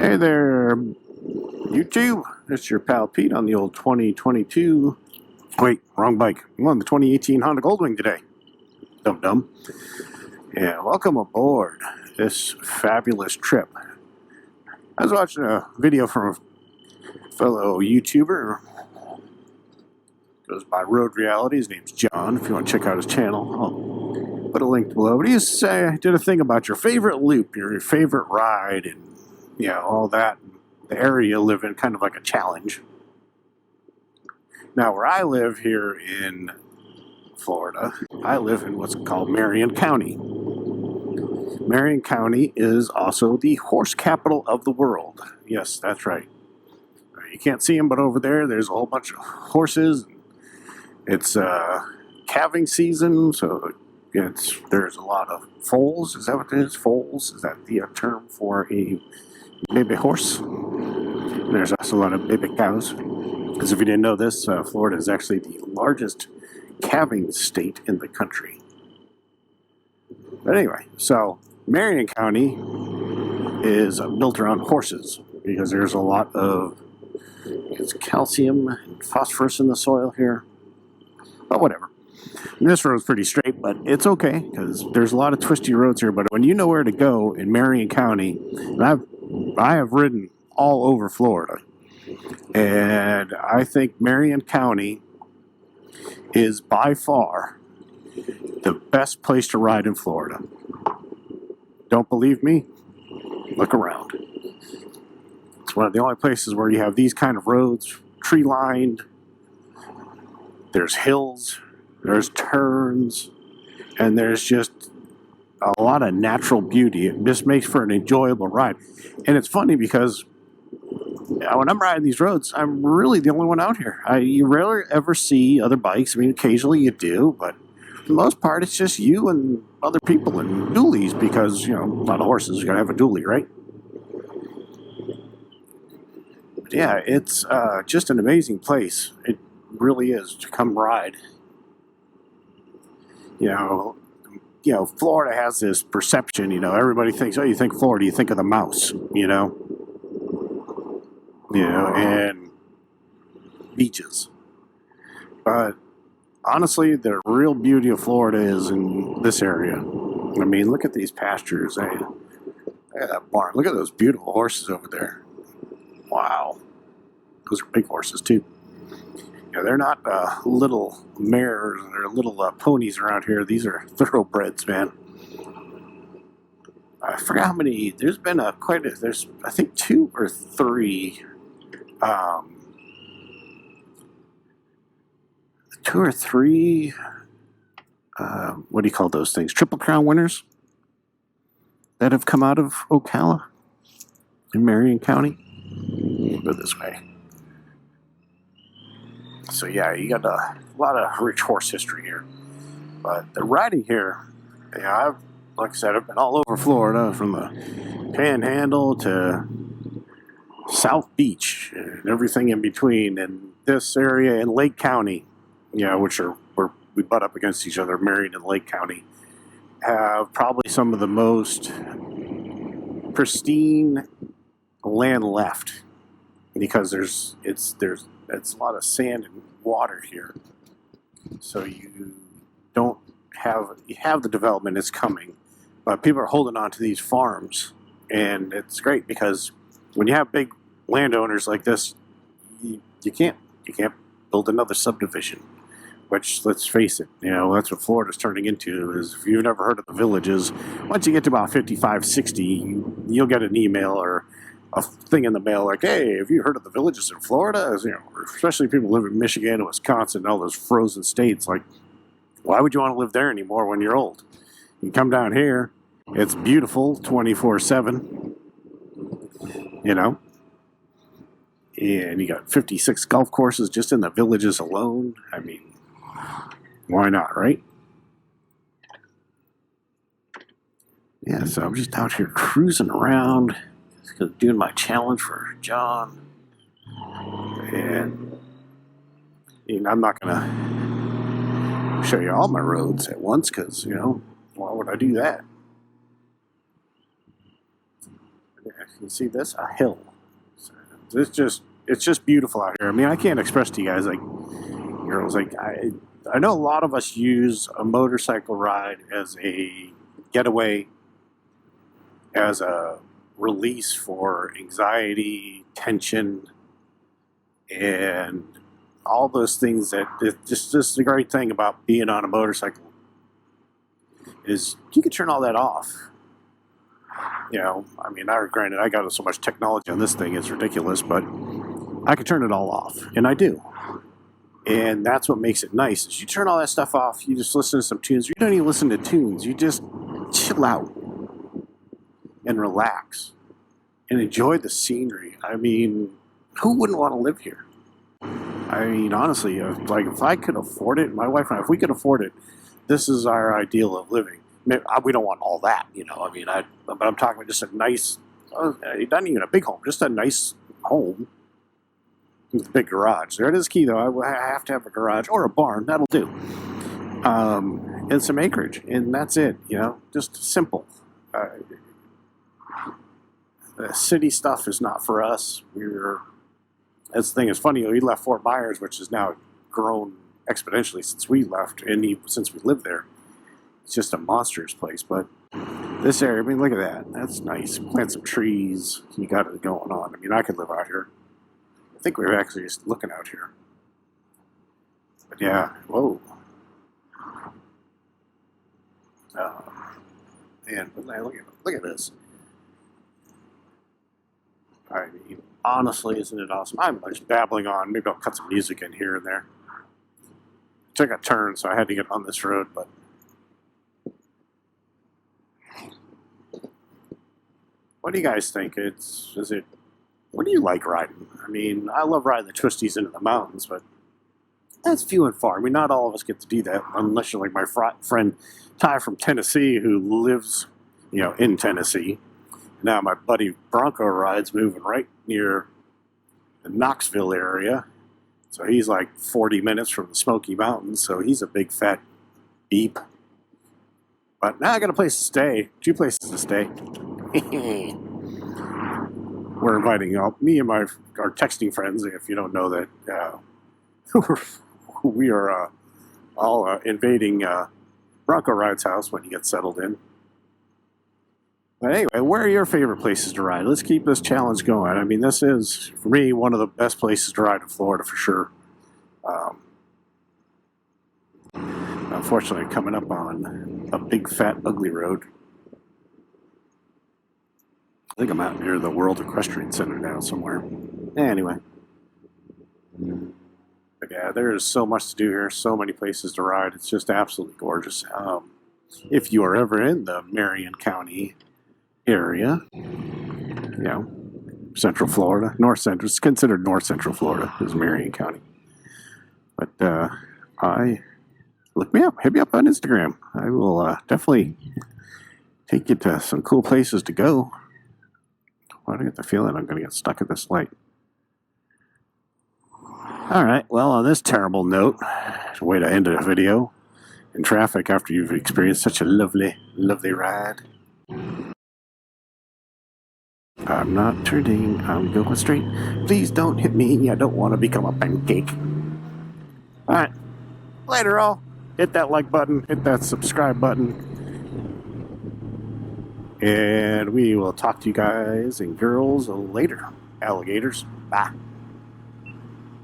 Hey there, YouTube. It's your pal Pete on the old 2022. Wait, wrong bike. I'm on the 2018 Honda Goldwing today. Dum-dum. Yeah, welcome aboard this fabulous trip. I was watching a video from a fellow YouTuber. Goes by Road Reality. His name's John. If you want to check out his channel, I'll put a link below. But he did a thing about your favorite loop, your favorite ride, and all that. The area you live in, kind of like a challenge. Now, where I live here in Florida, I live in what's called Marion County. Marion County is also the horse capital of the world. Yes, that's right. You can't see them, but over there, there's a whole bunch of horses. It's calving season, so there's a lot of foals. Is that what it is? Foals? Is that the term for a baby horse? There's also a lot of baby cows. Because if you didn't know this, Florida is actually the largest calving state in the country. But anyway, so Marion County is built around horses because there's a lot of calcium and phosphorus in the soil here. But whatever. And this road's pretty straight, but it's okay because there's a lot of twisty roads here. But when you know where to go in Marion County, and I have ridden all over Florida, and I think Marion County is by far the best place to ride in Florida. Don't believe me? Look around. It's one of the only places where you have these kind of roads, tree-lined. There's hills, there's turns, and there's just a lot of natural beauty. It just makes for an enjoyable ride. And it's funny because when I'm riding these roads, I'm really the only one out here. You rarely ever see other bikes. I mean, occasionally you do, but for the most part, it's just you and other people and dualies because, a lot of horses, you gotta have a dually, right? But yeah, it's just an amazing place. It really is to come ride. Florida has this perception, everybody thinks, oh, you think Florida, you think of the mouse, and beaches. But honestly, the real beauty of Florida is in this area. I mean, look at these pastures. Look at that barn. Look at those beautiful horses over there. Wow. Those are big horses, too. They're not little mares or little ponies around here. These are thoroughbreds, man. I forgot how many. There's been there's, I think, 2 or 3 what do you call those things? Triple Crown winners that have come out of Ocala in Marion County. Go this way. So yeah, you got a lot of rich horse history here. But the riding here, like I said, I've been all over Florida, from the Panhandle to South Beach and everything in between. And this area in Lake County, which are where we butt up against each other, Marion and Lake County, have probably some of the most pristine land left because it's a lot of sand and water here. So you have the development, it's coming, but people are holding on to these farms, and it's great because when you have big landowners like this, you can't build another subdivision, which, let's face it, that's what Florida's turning into. Is if you've never heard of the villages, once you get to about 55, 60, you'll get an email or a thing in the mail like, hey, have you heard of the villages in Florida? Especially people who live in Michigan and Wisconsin and all those frozen states. Like, why would you want to live there anymore when you're old? You come down here, it's beautiful 24/7, and you got 56 golf courses just in the villages alone. I mean, why not, right? Yeah, so I'm just out here cruising around, doing my challenge for John, and I'm not gonna show you all my roads at once because why would I do that? You see this? A hill. It's just beautiful out here. I mean, I can't express to you guys, like, girls, like, I know a lot of us use a motorcycle ride as a getaway, as a release for anxiety, tension, and all those things. That just the great thing about being on a motorcycle is you can turn all that off. You know, I mean, granted, I got so much technology on this thing, it's ridiculous, but I can turn it all off, and I do. And that's what makes it nice, is you turn all that stuff off, you just listen to some tunes. You don't even listen to tunes, you just chill out and relax and enjoy the scenery. I mean, who wouldn't want to live here? I mean, honestly, like, if I could afford it, my wife and I, if we could afford it, this is our ideal of living. We don't want all that, you know. I mean, but I'm talking about just a nice, not even a big home, just a nice home with a big garage. There it is, key though. I have to have a garage or a barn. That'll do. And some acreage, and that's it. You know, just simple. The city stuff is not for us. That's the thing. It's funny. We left Fort Myers, which has now grown exponentially since we left, and since we lived there. It's just a monstrous place, but this area, I mean, look at that. That's nice. Plant some trees. You got it going on. I mean, I could live out here. I think we're actually just looking out here. But yeah, whoa. Man, look at this. I mean, honestly, isn't it awesome? I'm just babbling on. Maybe I'll cut some music in here and there. Took a turn, so I had to get on this road, but what do you guys think? What do you like riding? I mean, I love riding the twisties into the mountains, but that's few and far. I mean, not all of us get to do that, unless you're like my friend Ty from Tennessee, who lives, you know, in Tennessee. Now my buddy Bronco rides moving right near the Knoxville area. So he's like 40 minutes from the Smoky Mountains, so he's a big fat beep. But now I got a place to stay. 2 places to stay. We're inviting me and our texting friends, if you don't know that, we are all invading Bronco Ride's house when he gets settled in. But anyway, where are your favorite places to ride? Let's keep this challenge going. I mean, this is, for me, one of the best places to ride in Florida for sure. Unfortunately, coming up on a big, fat, ugly road. I think I'm out near the World Equestrian Center now somewhere. Anyway. But yeah, there is so much to do here. So many places to ride. It's just absolutely gorgeous. If you are ever in the Marion County area, you know, Central Florida, North Central, it's considered North Central Florida is Marion County. But look me up, hit me up on Instagram. I will definitely take you to some cool places to go. I get the feeling I'm going to get stuck at this light. Alright, well, on this terrible note, it's a way to end a video in traffic after you've experienced such a lovely, lovely ride. I'm not turning, I'm going straight. Please don't hit me, I don't want to become a pancake. Alright, later all. Hit that like button, hit that subscribe button. And we will talk to you guys and girls later. Alligators, bye.